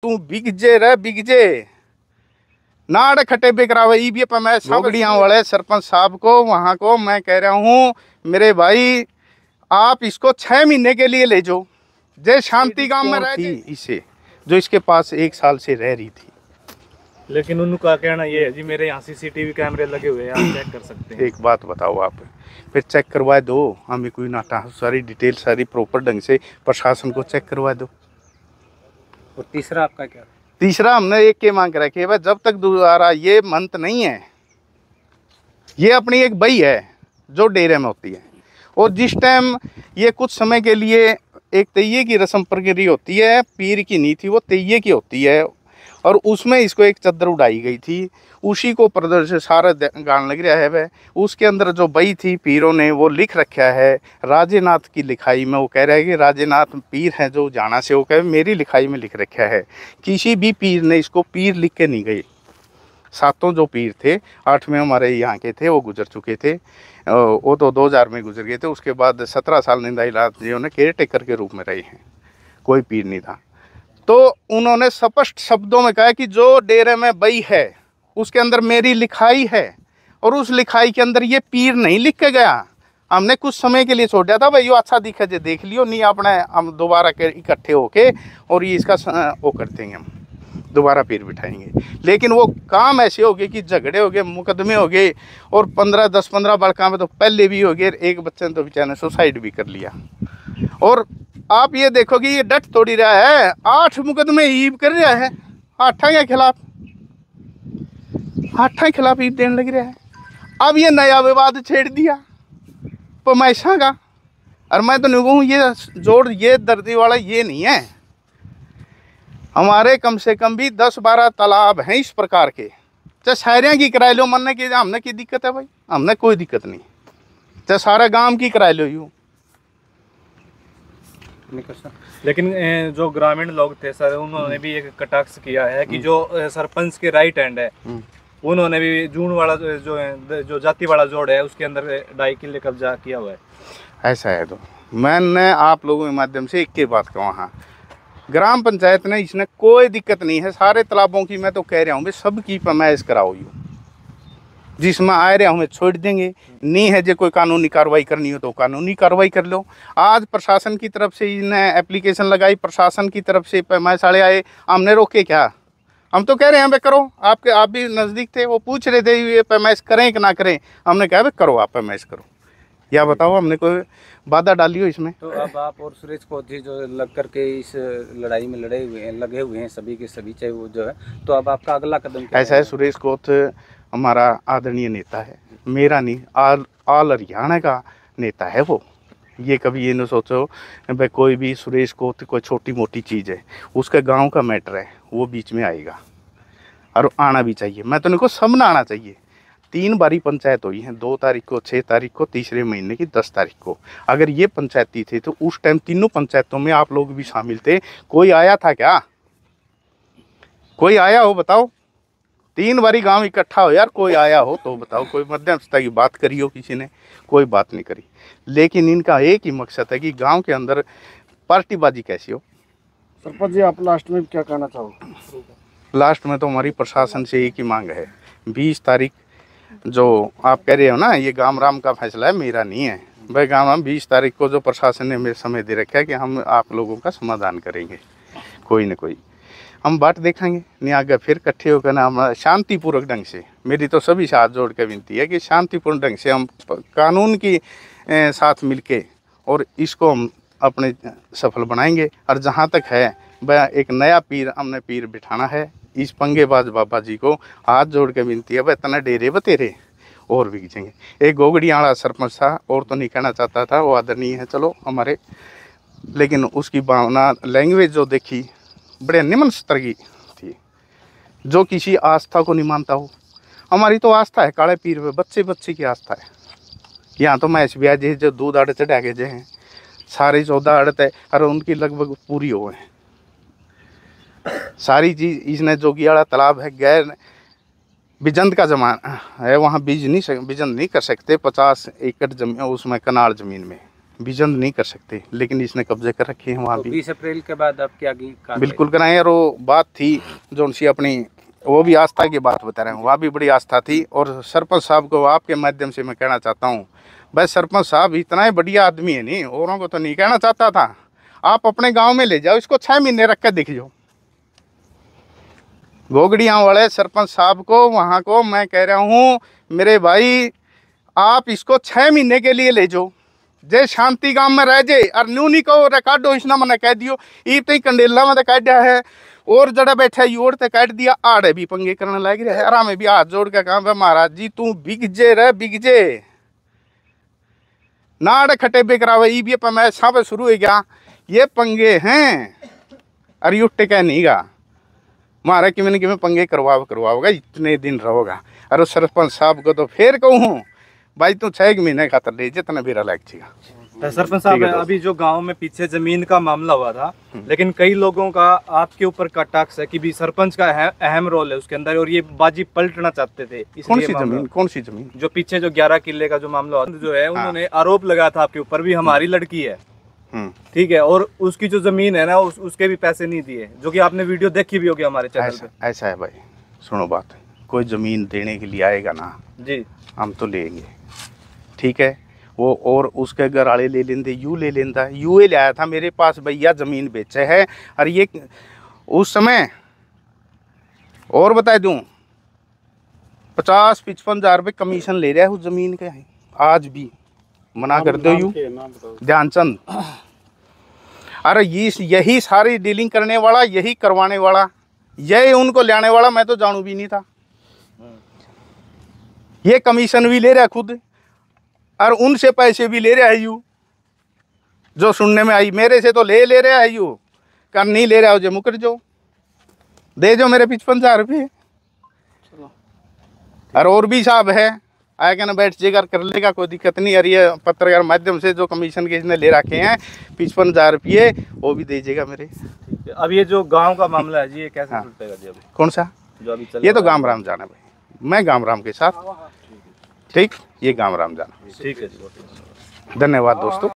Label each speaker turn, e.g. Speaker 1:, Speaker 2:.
Speaker 1: तू बिगजे रे बिगजे नाड़ खटे बेकरावे ये पर मैं साबड़ियाँ वाले सरपंच साहब को वहाँ को मैं कह रहा हूँ मेरे भाई आप इसको 6 महीने के लिए ले जाओ। जय शांति गांव में रह थी इसे जो इसके पास 1 साल से रह रही थी।
Speaker 2: लेकिन उनका कहना ये है जी मेरे यहाँ CCTV कैमरे लगे हुए हैं, आप चेक कर सकते हैं।
Speaker 1: एक बात बताओ आप फिर चेक करवा दो हमें कोई नाटा सारी डिटेल सारी प्रॉपर ढंग से प्रशासन को चेक करवा दो।
Speaker 3: और तीसरा आपका क्या?
Speaker 1: तीसरा हमने एक के मांग रखी है जब तक दोबारा ये मंत नहीं है, ये अपनी एक बई है जो डेरे में होती है और जिस टाइम ये कुछ समय के लिए एक तैये की रस्म प्रक्रिया होती है, पीर की नहीं थी वो तैये की होती है और उसमें इसको एक चद्दर उड़ाई गई थी, उसी को प्रदर्शन सारा गान लग रहा है वह। उसके अंदर जो बई थी पीरों ने वो लिख रखा है राजेनाथ की लिखाई में, वो कह रहा है कि राजेनाथ पीर हैं जो जाना से, वो कह मेरी लिखाई में लिख रखा है। किसी भी पीर ने इसको पीर लिख के नहीं गए। 7 जो पीर थे 8वें हमारे यहाँ के थे वो गुजर चुके थे, वो तो 2000 में गुजर गए थे। उसके बाद 17 साल निंदाई लाल जी ने केयर टेकर के रूप में रहे हैं, कोई पीर नहीं था। तो उन्होंने स्पष्ट शब्दों में कहा कि जो डेरे में बई है उसके अंदर मेरी लिखाई है और उस लिखाई के अंदर ये पीर नहीं लिख के गया। हमने कुछ समय के लिए छोड़ दिया था भाई यो अच्छा दिखे जे देख लियो, नहीं अपने हम दोबारा के इकट्ठे होके और ये इसका वो कर देंगे, हम दोबारा पीर बिठाएंगे। लेकिन वो काम ऐसे हो गए कि झगड़े हो गए, मुकदमे हो गए और 10-15 बड़का में तो पहले भी हो गए। एक बच्चे ने तो बेचारे ने सुसाइड भी कर लिया। और आप ये देखो कि ये डट तोड़ी रहा है, 8 मुकदमे ईब कर रहा है 8 के खिलाफ, 8 खिलाफ ईब देने लग रहा है। अब ये नया विवाद छेड़ दिया पैसा का। और मैं तो नहीं कहूँ ये जोड़ ये दर्दी वाला ये नहीं है, हमारे कम से कम भी 10-12 तालाब हैं इस प्रकार के। चाहे सारियाँ की किराए लो, मनने की हमने की दिक्कत है भाई, हमने कोई दिक्कत नहीं। चाहे सारे गांव की किराए लो यूँ।
Speaker 2: लेकिन जो ग्रामीण लोग थे सर उन्होंने भी एक कटाक्ष किया है कि जो सरपंच के राइट हैंड है उन्होंने भी जून वाला जो है जो जाति वाला जोड़ है उसके अंदर 2.5 किले कब्जा किया हुआ है। ऐसा
Speaker 1: है तो मैंने आप लोगों के माध्यम से एक के बात कहूँ, हाँ ग्राम पंचायत ने इसने कोई दिक्कत नहीं है। सारे तालाबों की मैं तो कह रहा हूँ भाई सबकी पैमाइश कराओ यूँ, जिसमें आ रहे हमें छोड़ देंगे। नहीं है जो कोई कानूनी कार्रवाई करनी हो तो कानूनी कार्रवाई कर लो। आज प्रशासन की तरफ से इन्हें एप्लीकेशन लगाई, प्रशासन की तरफ से पैमाइश वाले आए, हमने रोके क्या? हम तो कह रहे हैं भाई करो, आप भी नज़दीक थे, वो पूछ रहे थे ये पैमाइश करें कि ना करें, हमने कहा भाई करो, आप पैमाइश करो। या बताओ हमने कोई बाधा डाली हो इसमें?
Speaker 3: तो अब आप और सुरेश कोथी जो लग करके इस लड़ाई में लगे हुए हैं सभी के सभी, चाहे वो जो है, तो अब आपका अगला कदम क्या
Speaker 1: ऐसा है? सुरेश कोथ हमारा आदरणीय नेता है, मेरा नहीं, ऑल हरियाणा का नेता है वो। ये कभी ये न सोचो भाई कोई भी सुरेश कोथ कोई छोटी मोटी चीज़ है, उसका गांव का मैटर है, वो बीच में आएगा और आना भी चाहिए। मैं तो नहीं को सबने आना चाहिए। 3 बारी पंचायत हुई हैं, 2 तारीख को, 6 तारीख को, तीसरे महीने की 10 तारीख को। अगर ये पंचायती थे तो उस टाइम तीनों पंचायतों में आप लोग भी शामिल थे, कोई आया था क्या? कोई आया हो बताओ? 3 बारी गांव इकट्ठा हो यार, कोई आया हो तो बताओ। कोई मध्यस्थता की बात करी हो किसी ने? कोई बात नहीं करी। लेकिन इनका एक ही मकसद है कि गांव के अंदर पार्टीबाजी कैसी हो।
Speaker 4: सरपंच जी आप लास्ट में क्या कहना चाहोगे?
Speaker 1: लास्ट में तो हमारी प्रशासन से एक ही मांग है, 20 तारीख जो आप कह रहे हो ना, ये गांव राम का फैसला है, मेरा नहीं है भाई। गांव 20 तारीख को जो प्रशासन ने मेरे समय दे रखा है कि हम आप लोगों का समाधान करेंगे, कोई न कोई हम बात देखेंगे। नहीं आगे फिर इकट्ठे होकर ना हम शांतिपूर्वक ढंग से, मेरी तो सभी से हाथ जोड़ के विनती है कि शांतिपूर्ण ढंग से हम कानून की साथ मिलके और इसको हम अपने सफल बनाएंगे। और जहाँ तक है वह एक नया पीर हमने पीर बिठाना है। इस पंगेबाज बाबा जी को हाथ जोड़ के विनती है, वह इतना डेरे बतेरे और भी खींचेंगे। एक गोगड़ी वाला सरपंच था, और तो नहीं कहना चाहता था, वो आदरणीय है चलो हमारे, लेकिन उसकी भावना लैंग्वेज जो देखी बड़े निम्न स्तर की थी, जो किसी आस्था को नहीं मानता हो। हमारी तो आस्था है काले पीर पे, बच्चे बच्चे की आस्था है। यहाँ तो मैच भी आज जो दूध आड़े चढ़ा के जो हैं सारे 14 अड़त है, और उनकी लगभग पूरी हो है सारी चीज़। इसने जोगियाड़ा तालाब है, गैर बिजंत का जमाना है, वहाँ बीज नहीं कर सकते। 50 एकड़ जमीन उसमें कनाल ज़मीन में विजन नहीं कर सकते, लेकिन इसने कब्जे कर रखे हैं वहाँ
Speaker 3: तो
Speaker 1: भी।
Speaker 3: 20 अप्रैल के बाद अब क्या की कार्रवाई?
Speaker 1: बिल्कुल कराएं। और वो बात थी जो उनसी अपनी, वो भी आस्था की बात बता रहे हैं, वहाँ भी बड़ी आस्था थी। और सरपंच साहब को आपके माध्यम से मैं कहना चाहता हूँ, भाई सरपंच साहब इतना ही बढ़िया आदमी है, नहीं औरों को तो नहीं कहना चाहता था, आप अपने गांव में ले जाओ, इसको 6 महीने रख कर दिख जाओ। घोगड़ियाँ वाले सरपंच साहब को वहाँ को मैं कह रहा हूँ, मेरे भाई आप इसको 6 महीने के लिए ले जाओ, जे शांति गांव में रह जाए। और न्यूनी को रिकॉर्डो इसना मैंने कह दियो, ईब तई कंडेला में तो कह दिया है, और जड़ा बैठा योर ते काट दिया, आड़े भी पंगे करने लग रहे है। आराम में भी हाथ जोड़ के काम है, महाराज जी तू बिगजे रह बिगजे, नाड़ खटे बेकरावे ई भी पर मैं सब शुरू हो गया, ये पंगे हैं। अरे उठे कह नहीं गा मारा कि मैंने पंगे करवाओगा, इतने दिन रहोगा। अरे सरपंच साहब को तो फिर कहूँ, भाई तू 6 महीने खातर ले जितना बेरा लग जाएगा।
Speaker 2: सरपंच साहब, अभी जो गांव में पीछे जमीन का मामला हुआ था, लेकिन कई लोगों का आपके ऊपर कटाक्ष है कि भी सरपंच का अहम रोल है उसके अंदर, और ये बाजी पलटना चाहते थे।
Speaker 1: कौन सी जमीन?
Speaker 2: जो पीछे जो 11 किले का जो मामला हुआ जो है, उन्होंने आरोप लगाया था आपके ऊपर भी, हमारी लड़की है, ठीक है, और उसकी जो जमीन है ना उसके भी पैसे नहीं दिए, जो कि आपने वीडियो देखी भी होगी हमारे चैनल पे।
Speaker 1: ऐसा है भाई, सुनो बात, कोई जमीन देने के लिए आएगा ना
Speaker 2: जी, हम
Speaker 1: तो लेंगे, ठीक है। वो और उसके घर वाले ले लेंदे, यू ले लेंदा, यू ले आया था मेरे पास, भैया जमीन बेचे है। और ये उस समय और बता दूं 50-55 हज़ार रुपये कमीशन ले रहा है उस जमीन के, आज भी मना कर दो यू ध्यानचंद। अरे यही सारी डीलिंग करने वाला, यही करवाने वाला, यही उनको लाने वाला, मैं तो जानू भी नहीं था। ये कमीशन भी ले रहा है खुद, और उनसे पैसे भी ले रहा है यू, जो सुनने में आई। मेरे से तो ले रहा है यू, कर नहीं ले रहा हो जो मुकर जो दे जो मेरे 55 हज़ार रुपये। और भी साहब है, आएगा ना बैठ जाएगा कर लेगा, कोई दिक्कत नहीं। और ये पत्रकार माध्यम से जो कमीशन के इसने ले रखे हैं 55 हज़ार रुपये, वो भी दे जाएगा मेरे।
Speaker 2: अब ये जो गांव का मामला है जी, ये कैसे सुलझेगा जी? अभी
Speaker 1: कौन सा
Speaker 2: जो अभी चल,
Speaker 1: ये तो गाम राम जाना भाई, मैं गाम राम के साथ, ठीक, ये गाम राम जाना।
Speaker 2: ठीक है जी,
Speaker 1: धन्यवाद दोस्तों।